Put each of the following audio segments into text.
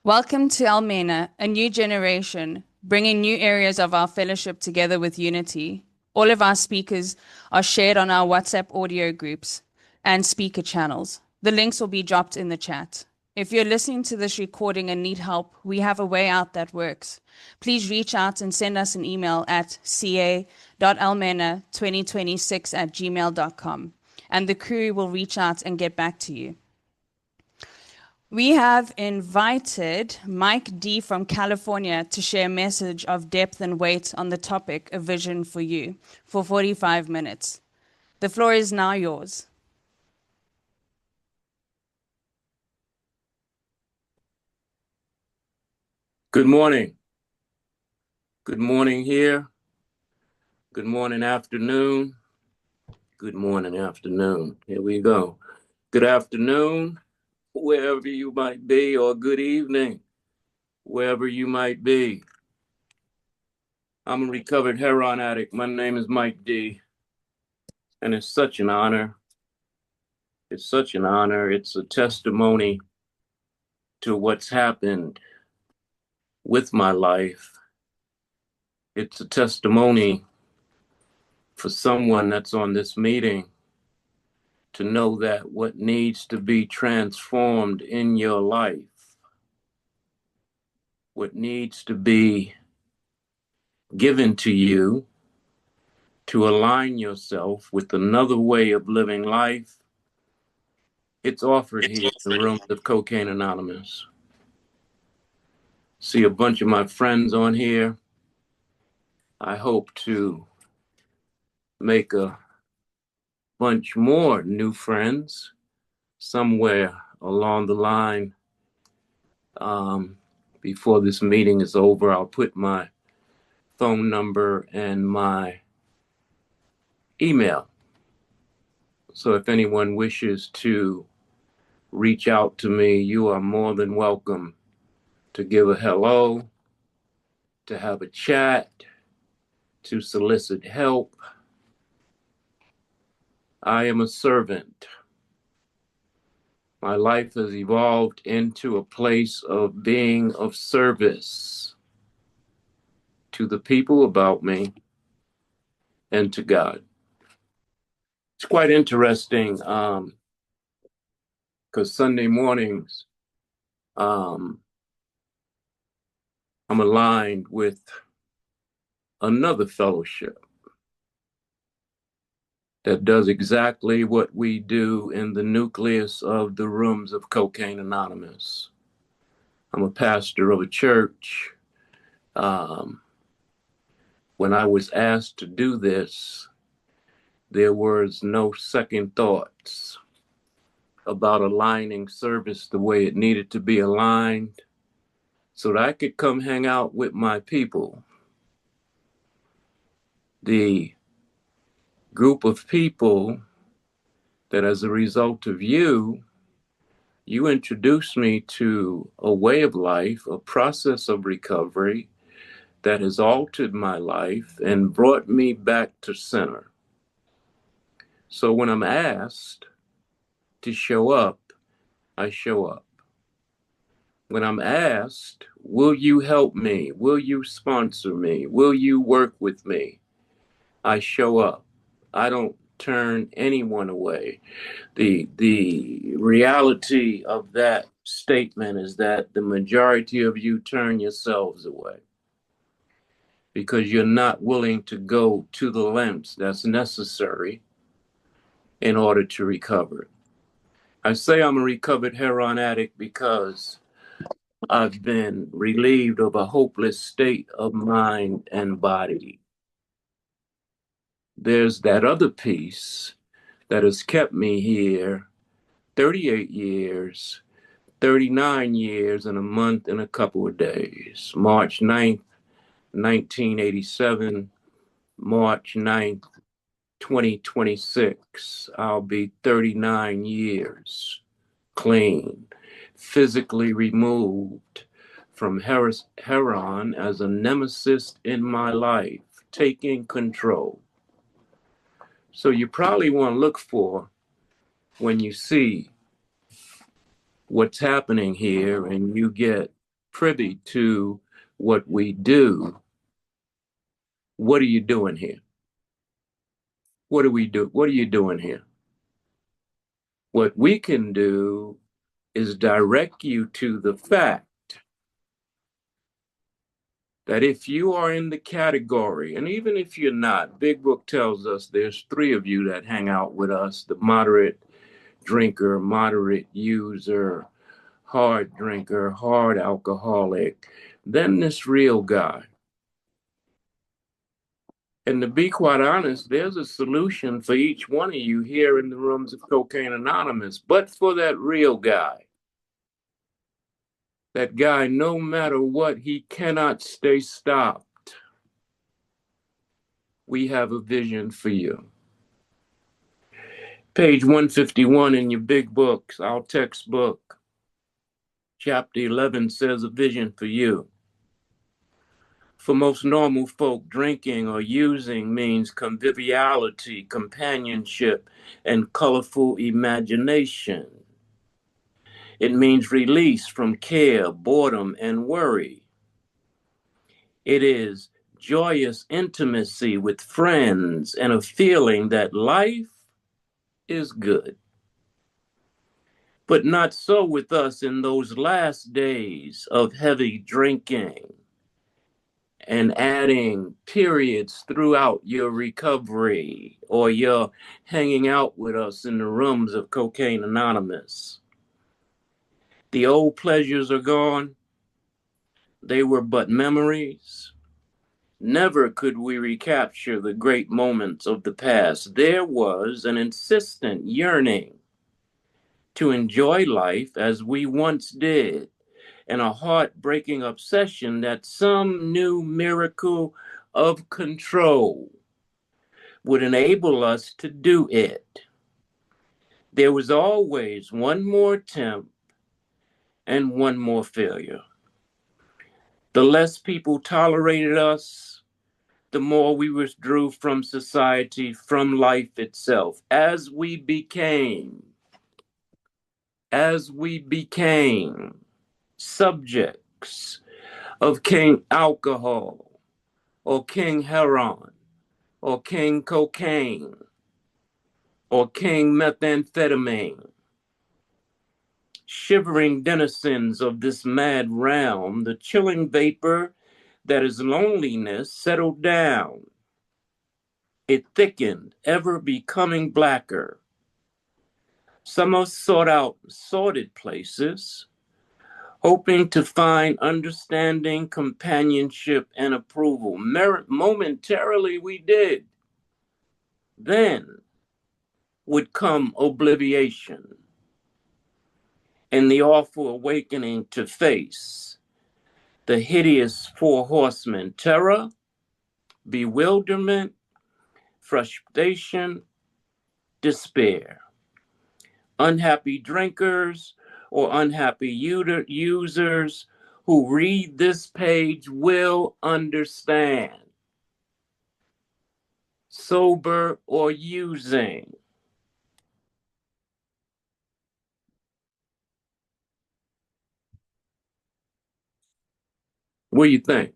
Welcome to Al-Mena, a new generation, bringing new areas of our fellowship together with unity. All of our speakers are shared on our WhatsApp audio groups and speaker channels. The links will be dropped in the chat. If you're listening to this recording and need help, we have a way out that works. Please reach out and send us an email at ca.almena2026@gmail.com, and the crew will reach out and get back to you. We have invited Mike D from California to share a message of depth and weight on the topic, A Vision for You, for 45 minutes. The floor is now yours. Good morning. Good morning here. Good morning, afternoon. Good morning, afternoon. Here we go. Good afternoon, wherever you might be, or good evening, wherever you might be. I'm a recovered heroin addict. My name is Mike D. And it's such an honor. It's such an honor. It's a testimony to what's happened with my life. It's a testimony for someone that's on this meeting to know that what needs to be transformed in your life, what needs to be given to you to align yourself with another way of living life, it's offered here in the rooms of Cocaine Anonymous. See a bunch of my friends on here. I hope to make a bunch more new friends somewhere along the line. Before this meeting is over, I'll put my phone number and my email. So if anyone wishes to reach out to me, you are more than welcome to give a hello, to have a chat, to solicit help. I am a servant. My life has evolved into a place of being of service to the people about me and to God. It's quite interesting because Sunday mornings, I'm aligned with another fellowship that does exactly what we do in the nucleus of the rooms of Cocaine Anonymous. I'm a pastor of a church. When I was asked to do this, there was no second thoughts about aligning service the way it needed to be aligned so that I could come hang out with my people. The group of people that as a result of you introduced me to a way of life, a process of recovery that has altered my life and brought me back to center. So when I'm asked to show up, I show up. When I'm asked, will you help me? Will you sponsor me? Will you work with me? I show up. I don't turn anyone away. The reality of that statement is that the majority of you turn yourselves away because you're not willing to go to the lengths that's necessary in order to recover. I say I'm a recovered heroin addict because I've been relieved of a hopeless state of mind and body. There's that other piece that has kept me here 38 years, 39 years and a month and a couple of days. March 9th, 1987, March 9th, 2026. I'll be 39 years clean, physically removed from heroin as a nemesis in my life, taking control. So you probably want to look for when you see what's happening here and you get privy to what we do, what are you doing here? What do we do? What are you doing here? What we can do is direct you to the fact that if you are in the category, and even if you're not, Big Book tells us there's three of you that hang out with us: the moderate drinker, moderate user, hard drinker, hard alcoholic, then this real guy. And to be quite honest, there's a solution for each one of you here in the rooms of Cocaine Anonymous. But for that real guy, that guy, no matter what, he cannot stay stopped. We have a vision for you. Page 151 in your big books, our textbook, chapter 11 says a vision for you. For most normal folk, drinking or using means conviviality, companionship, and colorful imagination. It means release from care, boredom, and worry. It is joyous intimacy with friends and a feeling that life is good. But not so with us in those last days of heavy drinking and adding periods throughout your recovery or your hanging out with us in the rooms of Cocaine Anonymous. The old pleasures are gone. They were but memories. Never could we recapture the great moments of the past. There was an insistent yearning to enjoy life as we once did, and a heartbreaking obsession that some new miracle of control would enable us to do it. There was always one more attempt and one more failure. The less people tolerated us, the more we withdrew from society, from life itself. As we became subjects of King Alcohol or King Heroin or King Cocaine or King Methamphetamine, shivering denizens of this mad realm, the chilling vapor that is loneliness settled down. It thickened, ever becoming blacker. Some of us sought out sordid places, hoping to find understanding, companionship, and approval. Momentarily we did. Then would come obliviation and the awful awakening to face the hideous four horsemen: terror, bewilderment, frustration, despair. Unhappy drinkers or unhappy users who read this page will understand. Sober or using. What do you think?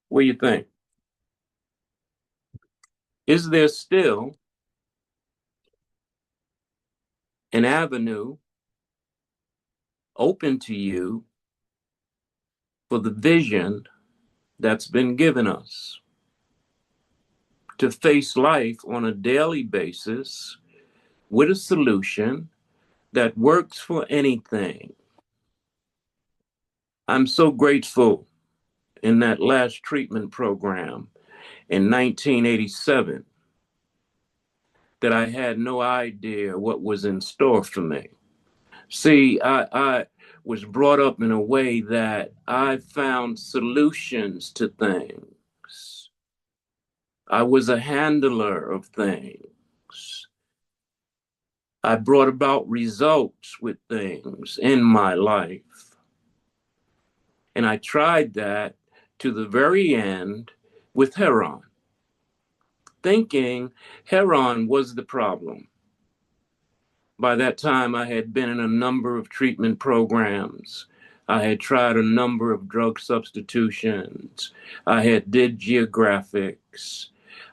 What do you think? Is there still an avenue open to you for the vision that's been given us to face life on a daily basis with a solution that works for anything? I'm so grateful in that last treatment program in 1987 that I had no idea what was in store for me. See, I was brought up in a way that I found solutions to things. I was a handler of things. I brought about results with things in my life. And I tried that to the very end with heroin, thinking heroin was the problem. By that time, I had been in a number of treatment programs. I had tried a number of drug substitutions. I had did geographics.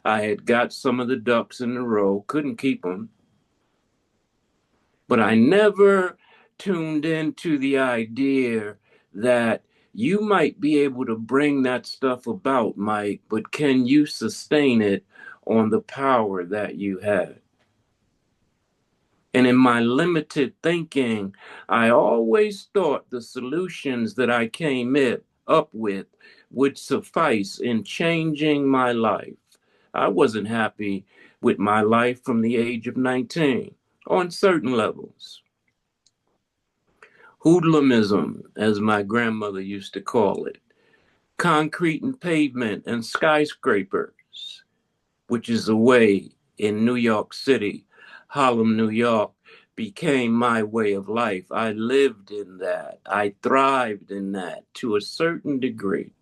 I had got some of the ducks in a row, couldn't keep them. But I never tuned into the idea that you might be able to bring that stuff about, Mike, but can you sustain it on the power that you have? And in my limited thinking, I always thought the solutions that I up with would suffice in changing my life. I wasn't happy with my life from the age of 19 on certain levels. Hoodlumism, as my grandmother used to call it, concrete and pavement and skyscrapers, which is a way in New York City, Harlem, New York, became my way of life. I lived in that. I thrived in that to a certain degree.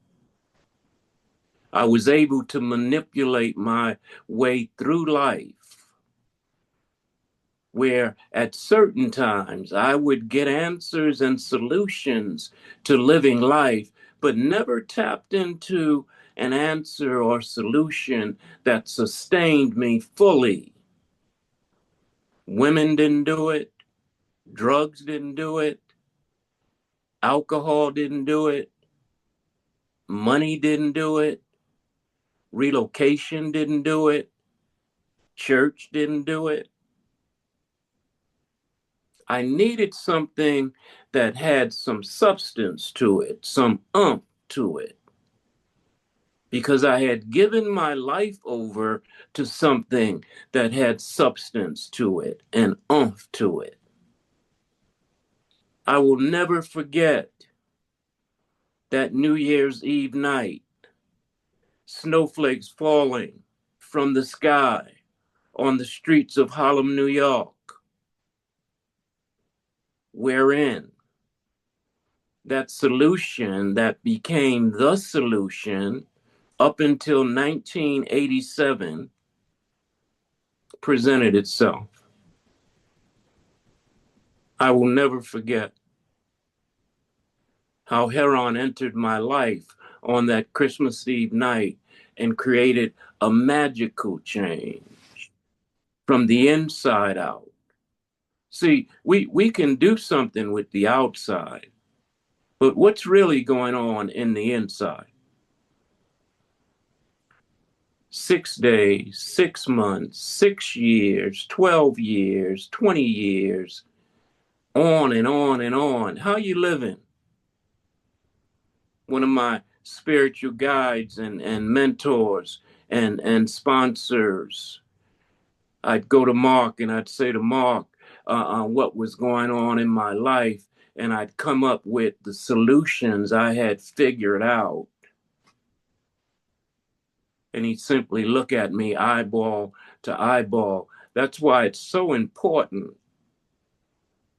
I was able to manipulate my way through life where at certain times I would get answers and solutions to living life, but never tapped into an answer or solution that sustained me fully. Women didn't do it, drugs didn't do it, alcohol didn't do it, money didn't do it, relocation didn't do it, church didn't do it. I needed something that had some substance to it, some umph to it, because I had given my life over to something that had substance to it and umph to it. I will never forget that New Year's Eve night, snowflakes falling from the sky on the streets of Harlem, New York, wherein that solution that became the solution up until 1987 presented itself. I will never forget how Heron entered my life on that Christmas Eve night and created a magical change from the inside out. See, we can do something with the outside, but what's really going on in the inside? 6 days, 6 months, 6 years, 12 years, 20 years, on and on and on. How you living? One of my spiritual guides and mentors and sponsors, I'd go to Mark and I'd say to Mark what was going on in my life, and I'd come up with the solutions I had figured out. And he'd simply look at me eyeball to eyeball. That's why it's so important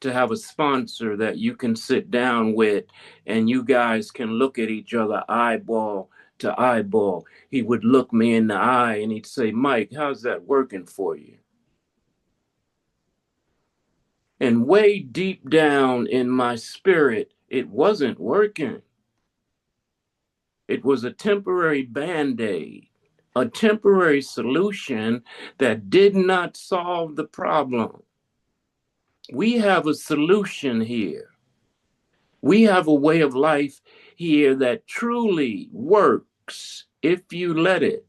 to have a sponsor that you can sit down with and you guys can look at each other eyeball to eyeball. He would look me in the eye and he'd say, Mike, how's that working for you? And way deep down in my spirit, it wasn't working. It was a temporary band-aid, a temporary solution that did not solve the problem. We have a solution here. We have a way of life here that truly works if you let it.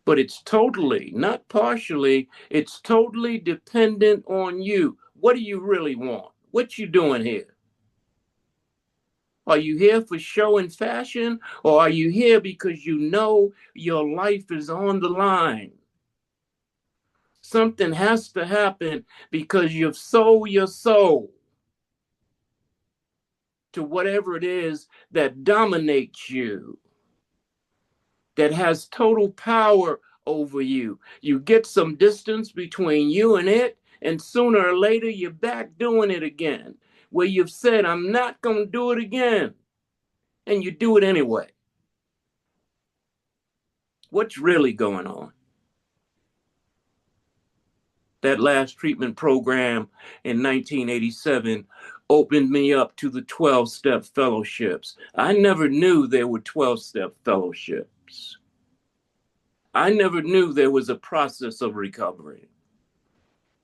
But it's totally, not partially, it's totally dependent on you. What do you really want? What you doing here? Are you here for show and fashion, or are you here because you know your life is on the line? Something has to happen because you've sold your soul to whatever it is that dominates you, that has total power over you. You get some distance between you and it, and sooner or later you're back doing it again, where you've said, I'm not going to do it again, and you do it anyway. What's really going on? That last treatment program in 1987 opened me up to the 12-step fellowships. I never knew there were 12-step fellowships. I never knew there was a process of recovery.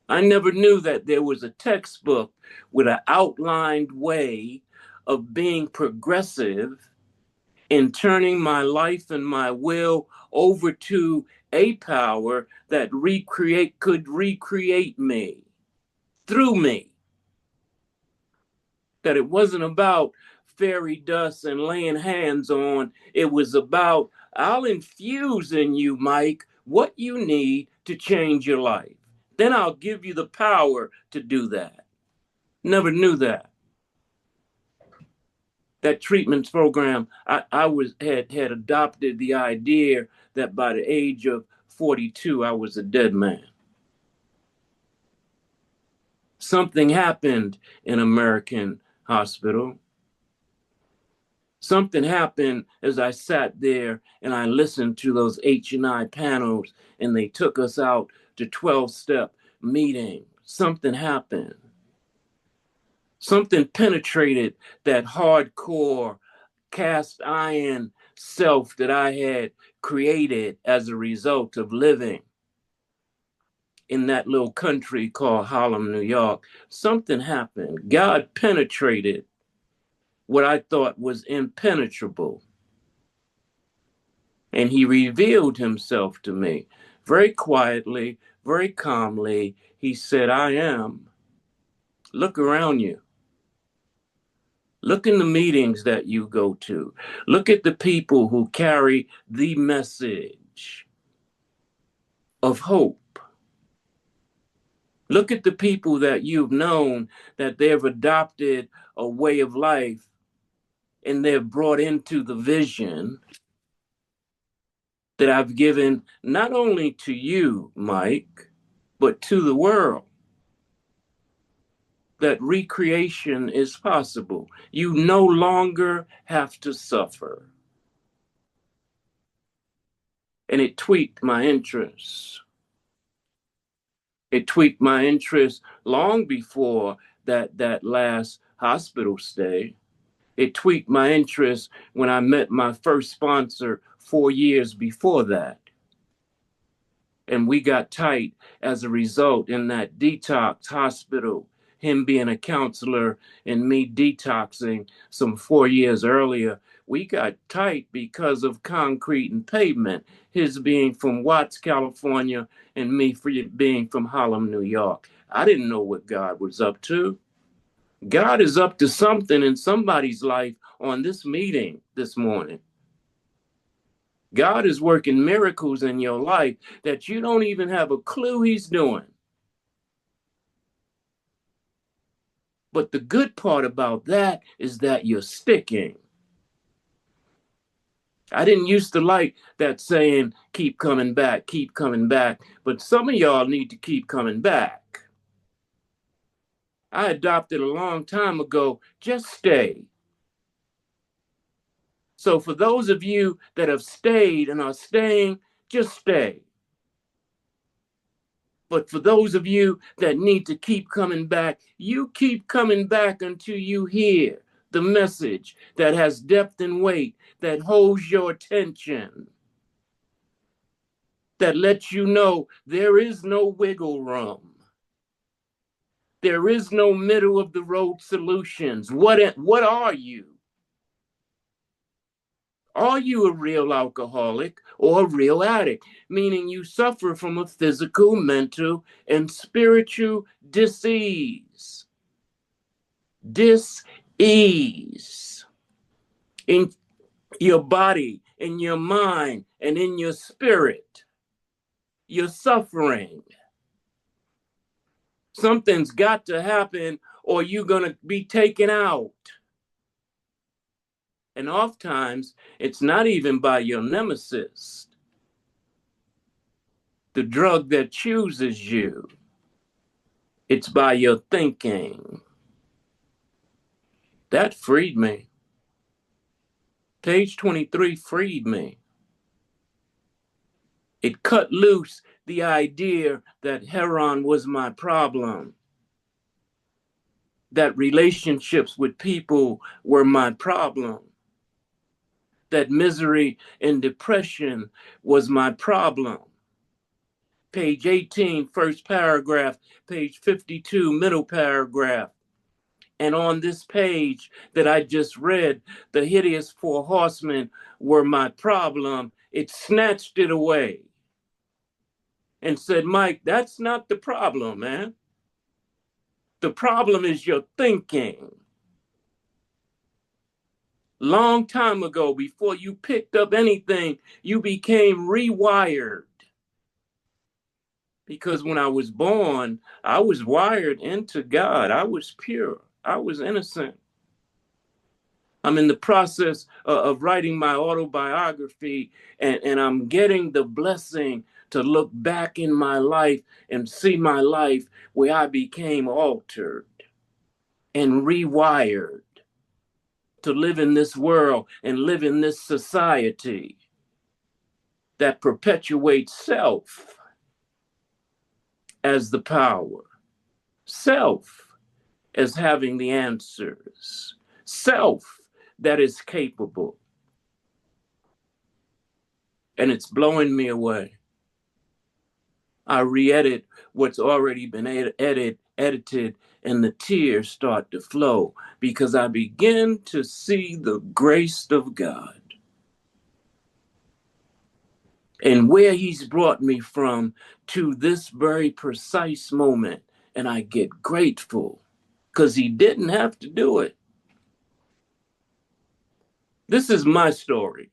I never knew that there was a textbook with an outlined way of being progressive in turning my life and my will over to a power that could recreate me through me. That it wasn't about fairy dust and laying hands on. It was about, I'll infuse in you, Mike, what you need to change your life. Then I'll give you the power to do that. Never knew that. That treatment program, had adopted the idea that by the age of 42, I was a dead man. Something happened in American Hospital. Something happened as I sat there and I listened to those H&I panels and they took us out to 12-step meeting. Something happened. Something penetrated that hardcore cast iron self that I had created as a result of living in that little country called Harlem, New York. Something happened. God penetrated what I thought was impenetrable. And he revealed himself to me very quietly, very calmly. He said, I am. Look around you. Look in the meetings that you go to. Look at the people who carry the message of hope. Look at the people that you've known that they've adopted a way of life and they're brought into the vision that I've given not only to you, Mike, but to the world. That recreation is possible. You no longer have to suffer. And it tweaked my interests. It tweaked my interest long before that last hospital stay. It tweaked my interest when I met my first sponsor 4 years before that. And we got tight as a result in that detox hospital, him being a counselor and me detoxing some 4 years earlier. We got tight because of concrete and pavement, his being from Watts, California, and me being from Harlem, New York. I didn't know what God was up to. God is up to something in somebody's life on this meeting this morning. God is working miracles in your life that you don't even have a clue he's doing. But the good part about that is that you're sticking. I didn't used to like that saying, keep coming back, but some of y'all need to keep coming back. I adopted a long time ago, just stay. So for those of you that have stayed and are staying, just stay. But for those of you that need to keep coming back, you keep coming back until you hear the message that has depth and weight, that holds your attention, that lets you know there is no wiggle room. There is no middle of the road solutions. What are you? Are you a real alcoholic or a real addict? Meaning you suffer from a physical, mental, and spiritual disease. Dis-ease in your body, in your mind, and in your spirit. You're suffering. Something's got to happen or you're going to be taken out. And oftentimes, it's not even by your nemesis, the drug that chooses you. It's by your thinking. That freed me. Page 23 freed me. It cut loose the idea that heroin was my problem, that relationships with people were my problem, that misery and depression was my problem. Page 18, first paragraph, page 52, middle paragraph. And on this page that I just read, the hideous four horsemen were my problem. It snatched it away and said, Mike, that's not the problem, man. The problem is your thinking. Long time ago, before you picked up anything, you became rewired. Because when I was born, I was wired into God. I was pure. I was innocent. I'm in the process of writing my autobiography, and I'm getting the blessing to look back in my life and see my life where I became altered and rewired to live in this world and live in this society that perpetuates self as the power, self as having the answers, self that is capable. And it's blowing me away. I re-edit what's already been edited, and the tears start to flow because I begin to see the grace of God and where he's brought me from to this very precise moment. And I get grateful because he didn't have to do it. This is my story.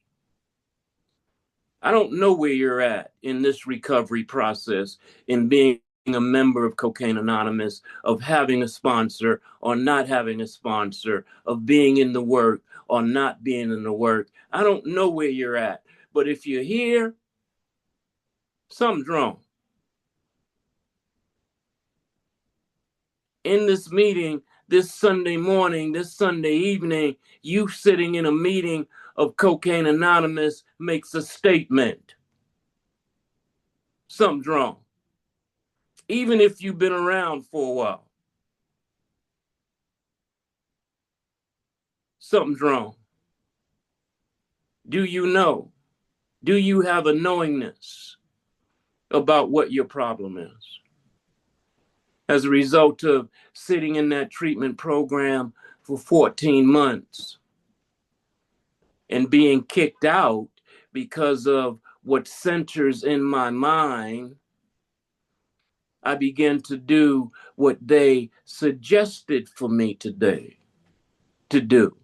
I don't know where you're at in this recovery process, in being a member of Cocaine Anonymous, of having a sponsor or not having a sponsor, of being in the work or not being in the work. I don't know where you're at. But if you're here, something's wrong. In this meeting, this Sunday morning, this Sunday evening, you sitting in a meeting of Cocaine Anonymous makes a statement. Something's wrong. Even if you've been around for a while, something's wrong. Do you know? Do you have a knowingness about what your problem is? As a result of sitting in that treatment program for 14 months and being kicked out because of what centers in my mind, I began to do what they suggested for me today to do.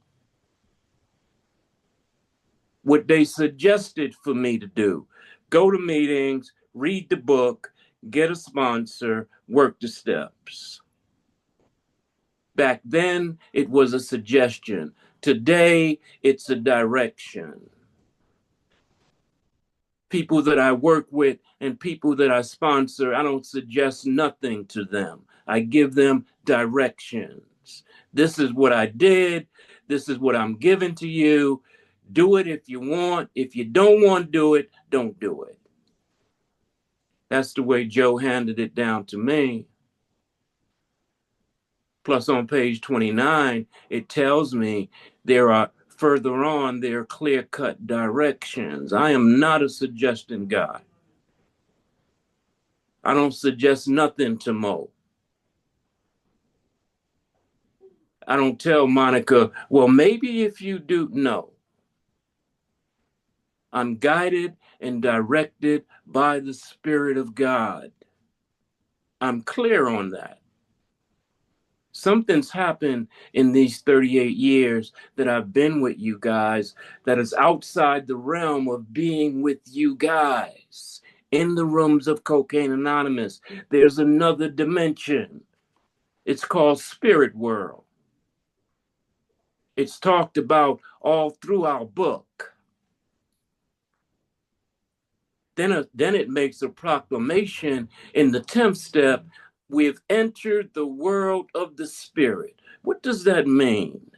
What they suggested for me to do. Go to meetings, read the book, get a sponsor, work the steps. Back then, it was a suggestion. Today, it's a direction. People that I work with and people that I sponsor, I don't suggest nothing to them. I give them directions. This is what I did. This is what I'm giving to you. Do it if you want. If you don't want to do it, don't do it. That's the way Joe handed it down to me. Plus, on page 29, it tells me there are clear-cut directions. I am not a suggestion guy. I don't suggest nothing to Mo. I don't tell Monica, well, maybe if you do. No. I'm guided and directed by the Spirit of God. I'm clear on that. Something's happened in these 38 years that I've been with you guys that is outside the realm of being with you guys. In the rooms of Cocaine Anonymous, there's another dimension. It's called Spirit World. It's talked about all through our book. Then it makes a proclamation in the 10th step. We've entered the world of the Spirit. What does that mean?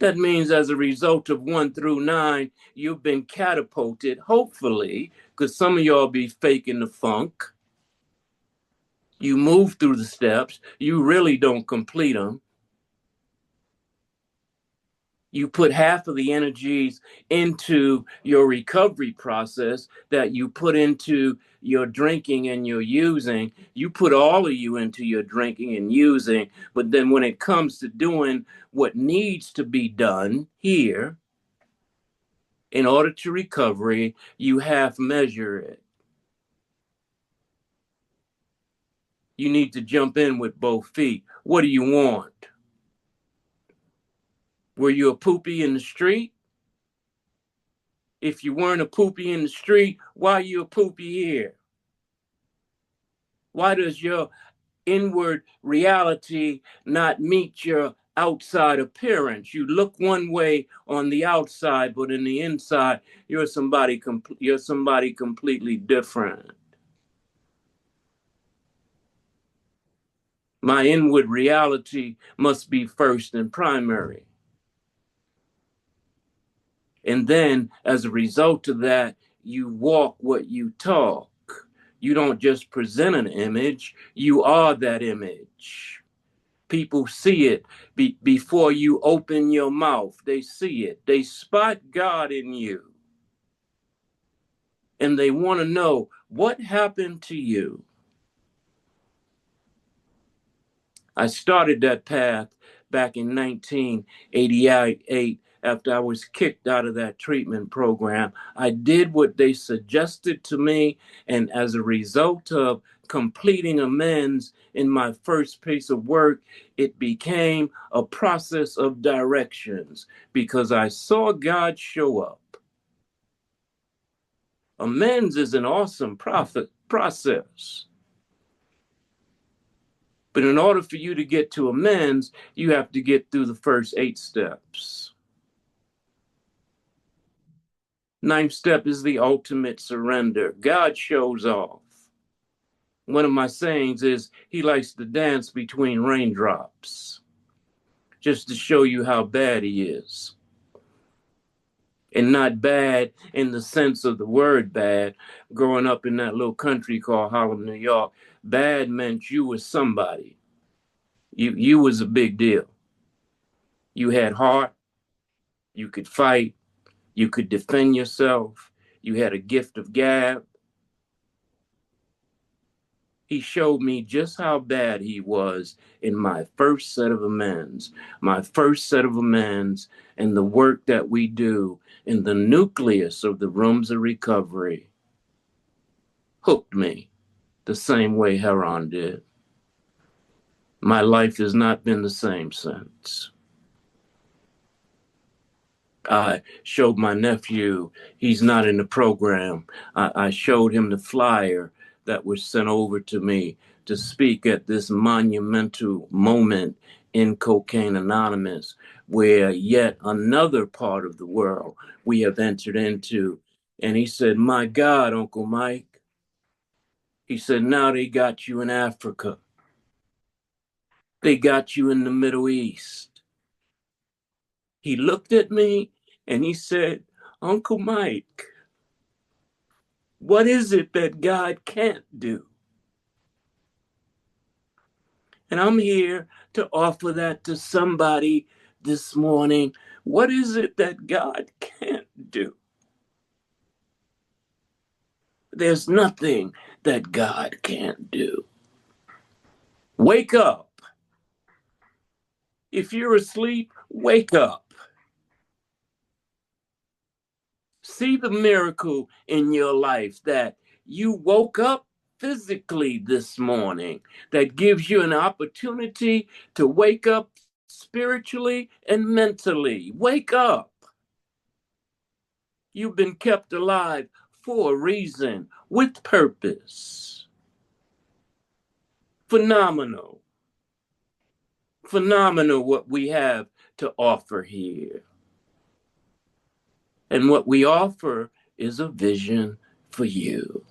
That means as a result of 1 through 9, you've been catapulted, hopefully, because some of y'all be faking the funk. You move through the steps, you really don't complete them. You put half of the energies into your recovery process that you put into your drinking and your using. You put all of you into your drinking and using. But then when it comes to doing what needs to be done here, in order to recovery, you half measure it. You need to jump in with both feet. What do you want? Were you a poopy in the street? If you weren't a poopy in the street, why are you a poopy here? Why does your inward reality not meet your outside appearance? You look one way on the outside, but in the inside, you're somebody completely different. My inward reality must be first and primary. And then, as a result of that, you walk what you talk. You don't just present an image, you are that image. People see it before you open your mouth. They see it. They spot God in you. And they want to know what happened to you. I started that path back in 1988 after I was kicked out of that treatment program. I did what they suggested to me, and as a result of completing amends in my first piece of work, it became a process of directions because I saw God show up. Amends is an awesome process. But in order for you to get to amends, you have to get through the first 8 steps. 9th step is the ultimate surrender. God shows off. One of my sayings is he likes to dance between raindrops, just to show you how bad he is. And not bad in the sense of the word bad. Growing up in that little country called Harlem, New York, bad meant you was somebody. You was a big deal. You had heart, you could fight, you could defend yourself, you had a gift of gab. He showed me just how bad he was in my first set of amends. My first set of amends and the work that we do in the nucleus of the rooms of recovery hooked me the same way Heron did. My life has not been the same since. I showed my nephew, he's not in the program. I showed him the flyer that was sent over to me to speak at this monumental moment in Cocaine Anonymous, where yet another part of the world we have entered into. And he said, my God, Uncle Mike. He said, now they got you in Africa. They got you in the Middle East. He looked at me and he said, Uncle Mike, what is it that God can't do? And I'm here to offer that to somebody this morning. What is it that God can't do? There's nothing that God can't do. Wake up. If you're asleep, wake up. See the miracle in your life that you woke up physically this morning, that gives you an opportunity to wake up spiritually and mentally. Wake up. You've been kept alive for a reason, with purpose. Phenomenal. Phenomenal what we have to offer here. And what we offer is a vision for you.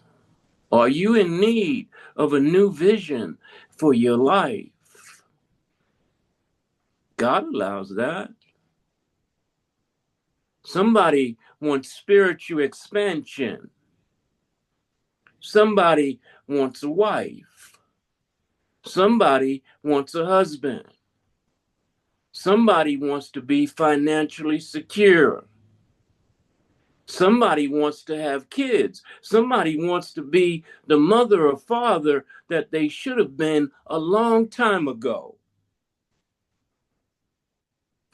Are you in need of a new vision for your life? God allows that. Somebody wants spiritual expansion. Somebody wants a wife. Somebody wants a husband. Somebody wants to be financially secure. Somebody wants to have kids. Somebody wants to be the mother or father that they should have been a long time ago.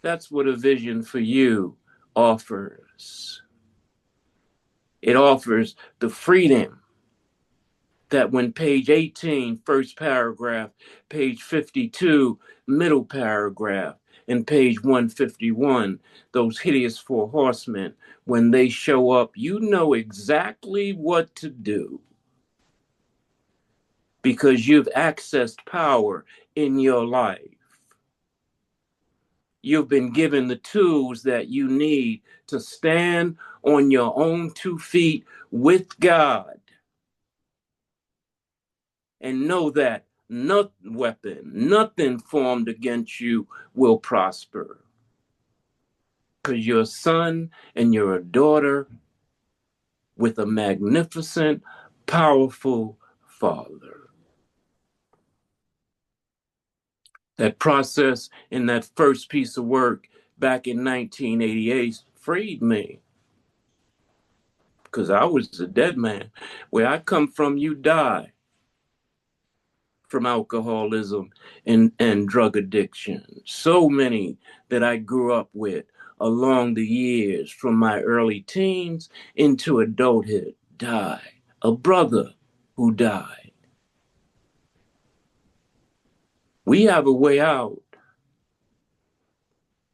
That's what a vision for you offers. It offers the freedom that when page 18, first paragraph, page 52, middle paragraph, and page 151, those hideous four horsemen, when they show up, you know exactly what to do because you've accessed power in your life. You've been given the tools that you need to stand on your own 2 feet with God and know that no weapon, nothing formed against you will prosper. Because you're a son and you're a daughter with a magnificent, powerful father. That process in that first piece of work back in 1988 freed me because I was a dead man. Where I come from, you die from alcoholism and drug addiction. So many that I grew up with along the years from my early teens into adulthood died. A brother who died. We have a way out.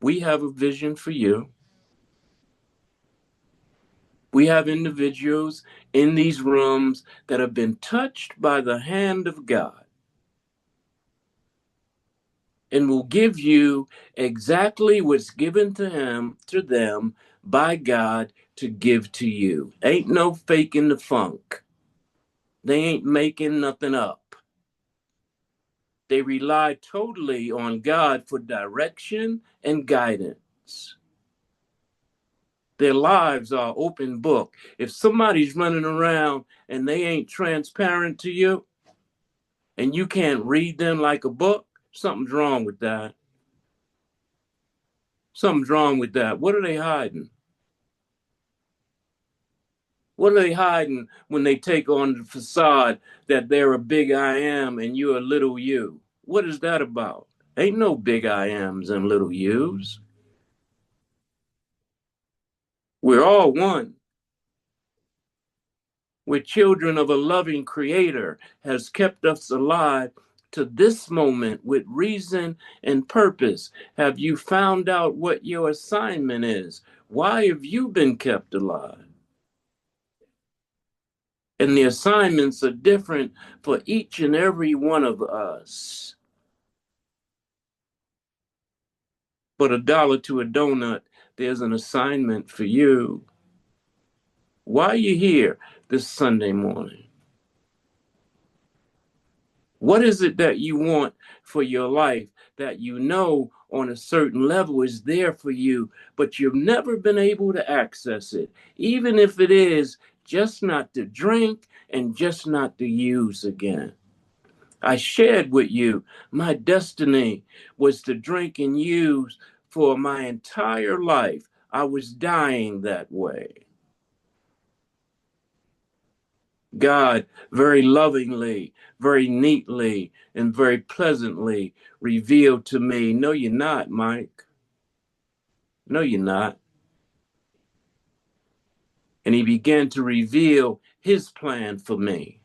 We have a vision for you. We have individuals in these rooms that have been touched by the hand of God and will give you exactly what's given to them by God to give to you. Ain't no faking the funk. They ain't making nothing up. They rely totally on God for direction and guidance. Their lives are open book. If somebody's running around and they ain't transparent to you and you can't read them like a book, something's wrong with that. Something's wrong with that. What are they hiding? What are they hiding when they take on the facade that they're a big I am and you're a little you? What is that about? Ain't no big I ams and little yous. We're all one. We're children of a loving creator has kept us alive to this moment with reason and purpose. Have you found out what your assignment is? Why have you been kept alive? And the assignments are different for each and every one of us. But $1 to a donut, there's an assignment for you. Why are you here this Sunday morning? What is it that you want for your life that you know on a certain level is there for you, but you've never been able to access it, even if it is just not to drink and just not to use again? I shared with you my destiny was to drink and use for my entire life. I was dying that way. God very lovingly, very neatly, and very pleasantly revealed to me, no, you're not, Mike. No, you're not. And he began to reveal his plan for me.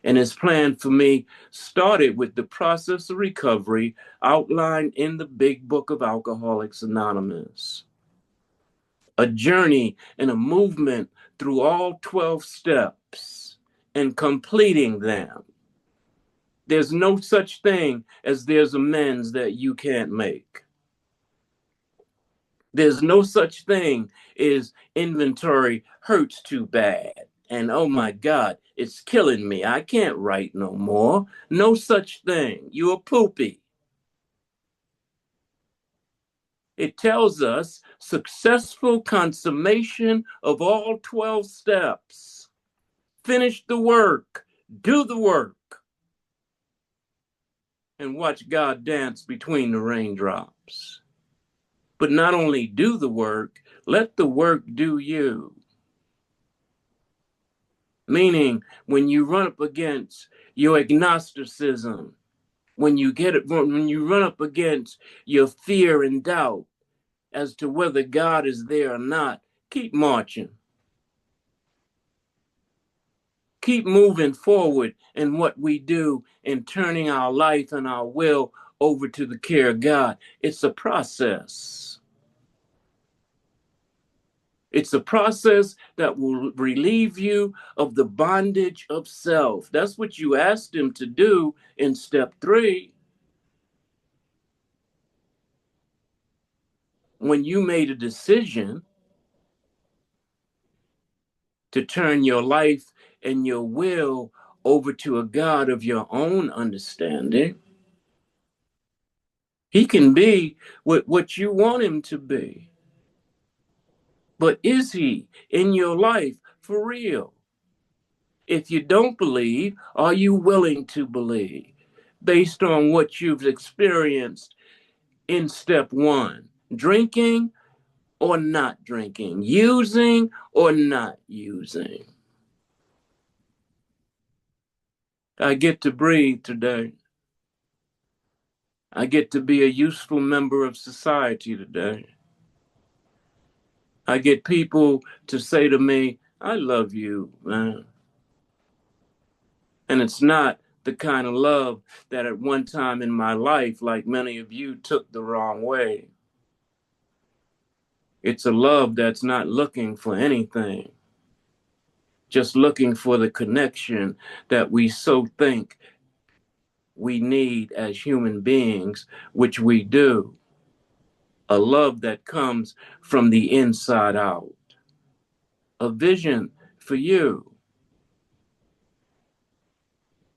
And his plan for me started with the process of recovery outlined in the big book of Alcoholics Anonymous. A journey and a movement through all 12 steps and completing them. There's no such thing as there's amends that you can't make. There's no such thing as inventory hurts too bad. And oh my God, it's killing me. I can't write no more. No such thing. You're poopy. It tells us successful consummation of all 12 steps. Finish the work, do the work, and watch God dance between the raindrops. But not only do the work, let the work do you. Meaning, when you run up against your agnosticism, when you run up against your fear and doubt as to whether God is there or not, keep marching. Keep moving forward in what we do and turning our life and our will over to the care of God. It's a process. It's a process that will relieve you of the bondage of self. That's what you asked him to do in step 3. When you made a decision to turn your life and your will over to a God of your own understanding, he can be what you want him to be. But is he in your life for real? If you don't believe, are you willing to believe based on what you've experienced in step 1? Drinking or not drinking? Using or not using? I get to breathe today. I get to be a useful member of society today. I get people to say to me, I love you, man. And it's not the kind of love that at one time in my life, like many of you, took the wrong way. It's a love that's not looking for anything, just looking for the connection that we so think we need as human beings, which we do. A love that comes from the inside out. A vision for you.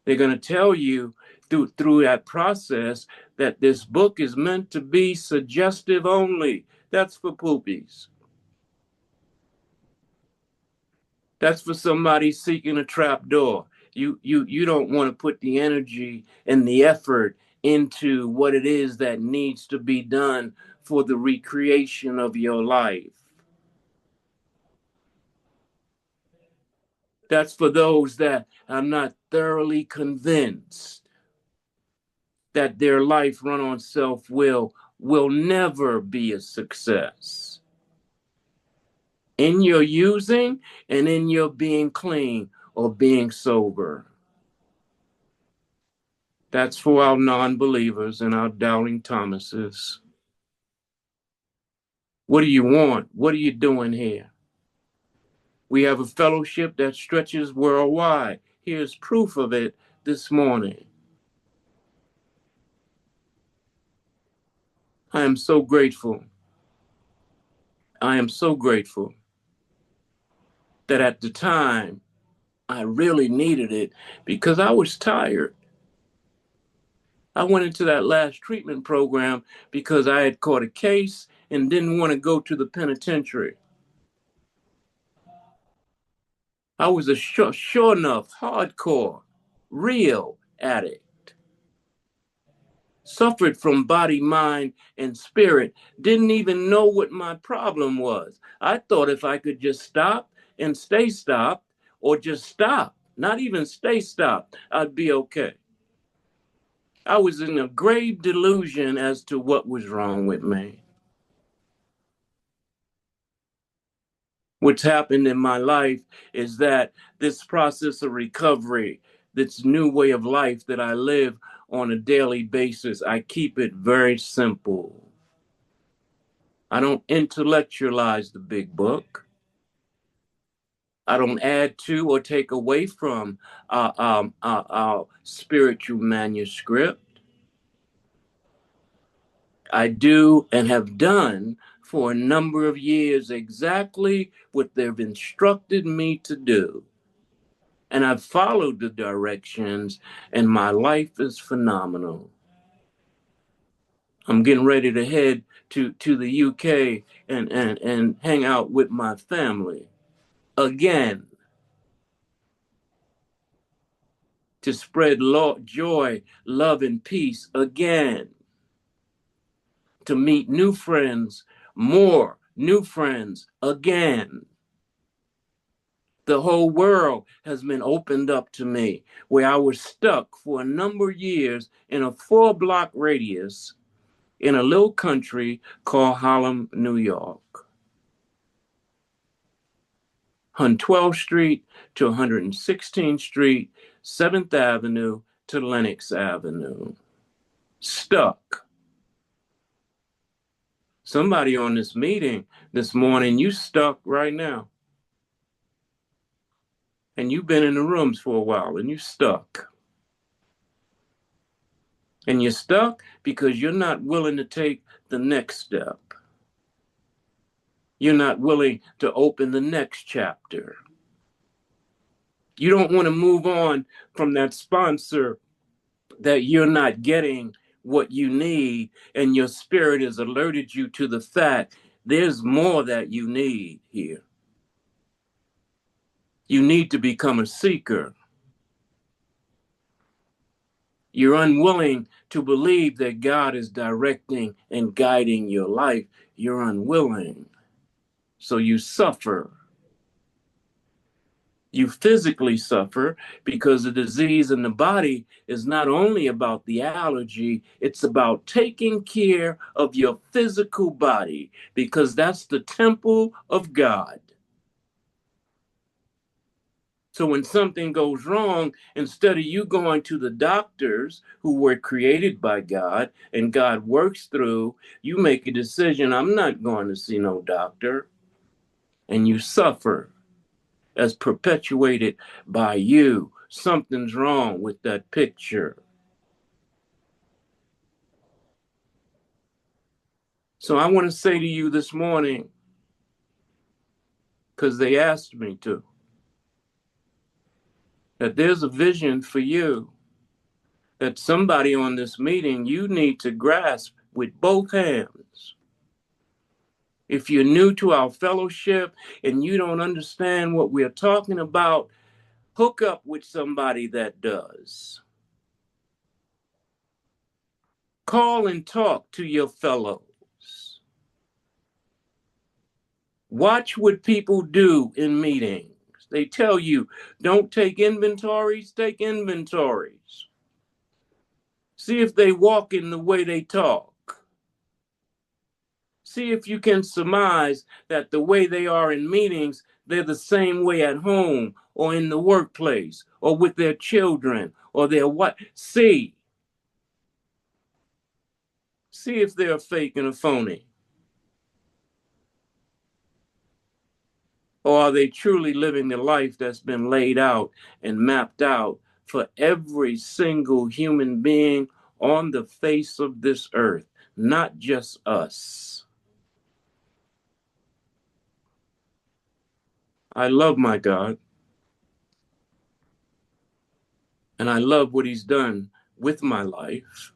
They're going to tell you through that process that this book is meant to be suggestive only. That's for poopies. That's for somebody seeking a trap door. You don't want to put the energy and the effort into what it is that needs to be done for the recreation of your life. That's for those that are not thoroughly convinced that their life run on self-will will never be a success. In your using and in your being clean or being sober. That's for our non-believers and our doubting Thomases. What do you want? What are you doing here? We have a fellowship that stretches worldwide. Here's proof of it this morning. I am so grateful. I am so grateful that at the time I really needed it because I was tired. I went into that last treatment program because I had caught a case and didn't want to go to the penitentiary. I was a sure enough, hardcore, real addict. Suffered from body, mind, and spirit. Didn't even know what my problem was. I thought if I could just stop and stay stopped, or just stop, not even stay stopped, I'd be okay. I was in a grave delusion as to what was wrong with me. What's happened in my life is that this process of recovery, this new way of life that I live on a daily basis, I keep it very simple. I don't intellectualize the big book. I don't add to or take away from our spiritual manuscript. I do and have done for a number of years exactly what they've instructed me to do. And I've followed the directions, and my life is phenomenal. I'm getting ready to head to the UK and hang out with my family again to spread joy, love, and peace again, to meet new friends, more new friends again. The whole world has been opened up to me, where I was stuck for a number of years in a 4-block radius in a little country called Harlem, New York. On 12th Street to 116th Street, 7th Avenue to Lenox Avenue. Stuck. Somebody on this meeting this morning, you stuck right now. And you've been in the rooms for a while and you stuck. And you're stuck because you're not willing to take the next step. You're not willing to open the next chapter. You don't want to move on from that sponsor that you're not getting what you need, and your spirit has alerted you to the fact there's more that you need here. You need to become a seeker. You're unwilling to believe that God is directing and guiding your life. You're unwilling. So you suffer. You physically suffer because the disease in the body is not only about the allergy, it's about taking care of your physical body, because that's the temple of God. So when something goes wrong, instead of you going to the doctors who were created by God and God works through, you make a decision, I'm not going to see no doctor. And you suffer as perpetuated by you. Something's wrong with that picture. So I want to say to you this morning, because they asked me to, that there's a vision for you that somebody on this meeting you need to grasp with both hands. If you're new to our fellowship and you don't understand what we're talking about, hook up with somebody that does. Call and talk to your fellows. Watch what people do in meetings. They tell you, don't take inventories, take inventories. See if they walk in the way they talk. See if you can surmise that the way they are in meetings, they're the same way at home or in the workplace or with their children or their what. See if they're fake and a phony. Or are they truly living the life that's been laid out and mapped out for every single human being on the face of this earth, not just us? I love my God, and I love what he's done with my life.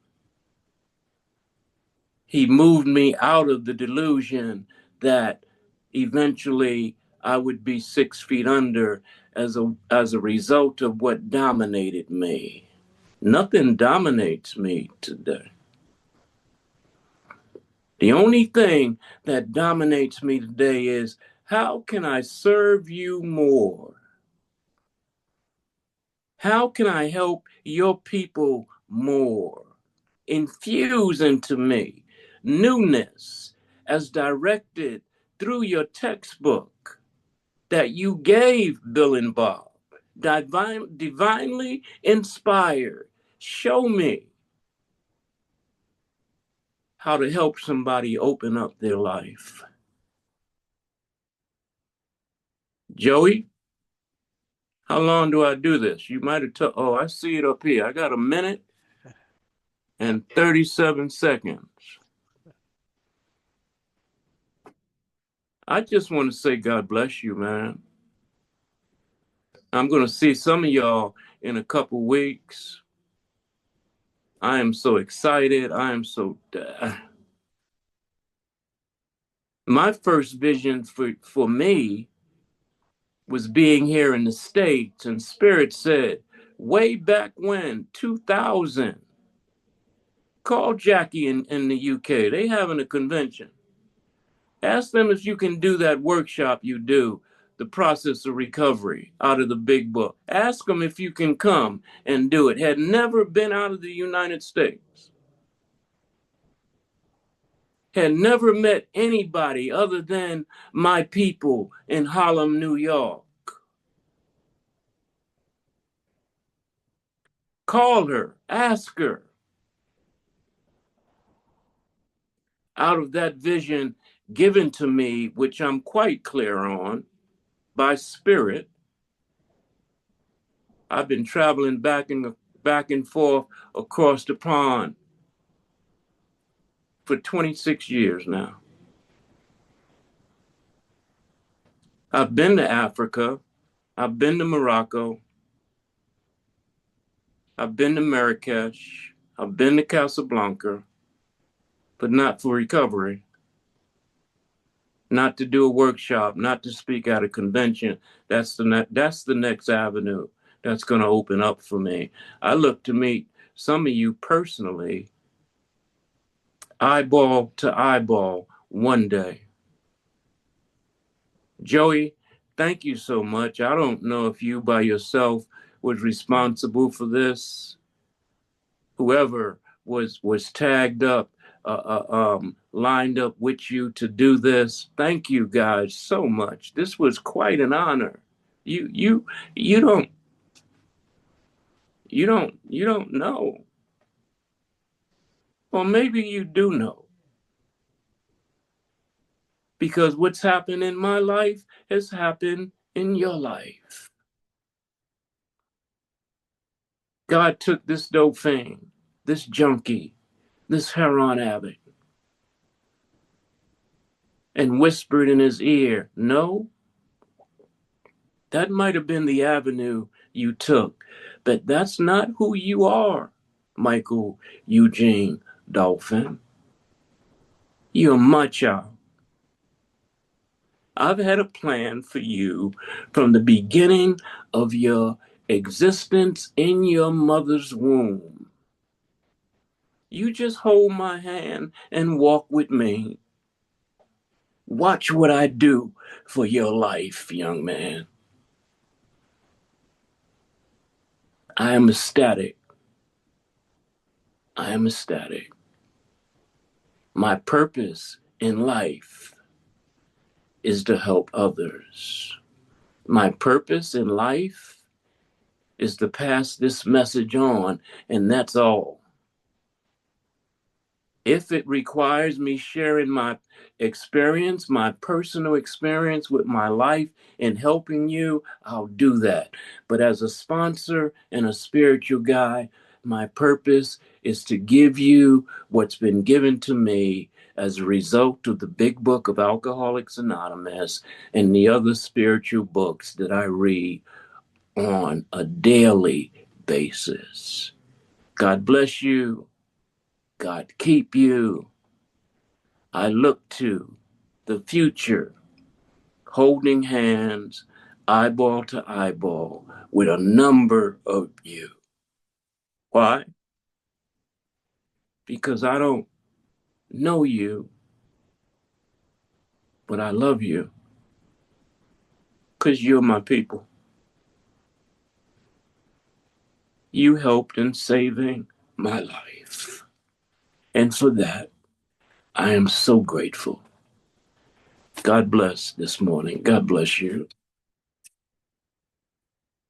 He moved me out of the delusion that eventually I would be 6 feet under as a result of what dominated me. Nothing dominates me today. The only thing that dominates me today is, how can I serve you more? How can I help your people more? Infuse into me newness as directed through your textbook that you gave Bill and Bob, divinely inspired. Show me how to help somebody open up their life. Joey, how long do I do this? You might have told, oh, I see it up here. I got 1 minute and 37 seconds. I just want to say God bless you, man. I'm going to see some of y'all in a couple weeks. I am so excited. My first vision for me was being here in the States, and Spirit said, way back when, 2000, call Jackie in the UK. They having a convention. Ask them if you can do that workshop you do, the process of recovery out of the big book. Ask them if you can come and do it. Had never been out of the United States. Had never met anybody other than my people in Harlem, New York. Call her, ask her. Out of that vision given to me, which I'm quite clear on, by Spirit, I've been traveling back and forth across the pond for 26 years now. I've been to Africa, I've been to Morocco, I've been to Marrakesh, I've been to Casablanca, but not for recovery, not to do a workshop, not to speak at a convention. That's the next avenue that's going to open up for me. I look to meet some of you personally, eyeball to eyeball, one day. Joey, thank you so much. I don't know if you by yourself was responsible for this. Whoever was tagged up, lined up with you to do this. Thank you guys so much. This was quite an honor. You you you don't you don't know. Or maybe you do know. Because what's happened in my life has happened in your life. God took this dauphin, this junkie, this heroin addict, and whispered in his ear, no, that might have been the avenue you took, but that's not who you are, Michael Eugene Dolphin. You're my child. I've had a plan for you from the beginning of your existence in your mother's womb. You just hold my hand and walk with me. Watch what I do for your life, young man. I am ecstatic. I am ecstatic. My purpose in life is to help others. My purpose in life is to pass this message on, and that's all. If it requires me sharing my experience, my personal experience with my life and helping you, I'll do that. But as a sponsor and a spiritual guy, my purpose is to give you what's been given to me as a result of the big book of Alcoholics Anonymous and the other spiritual books that I read on a daily basis. God bless you. God keep you. I look to the future, holding hands, eyeball to eyeball, with a number of you. Why? Because I don't know you, but I love you. Because you're my people. You helped in saving my life. And for that, I am so grateful. God bless this morning. God bless you.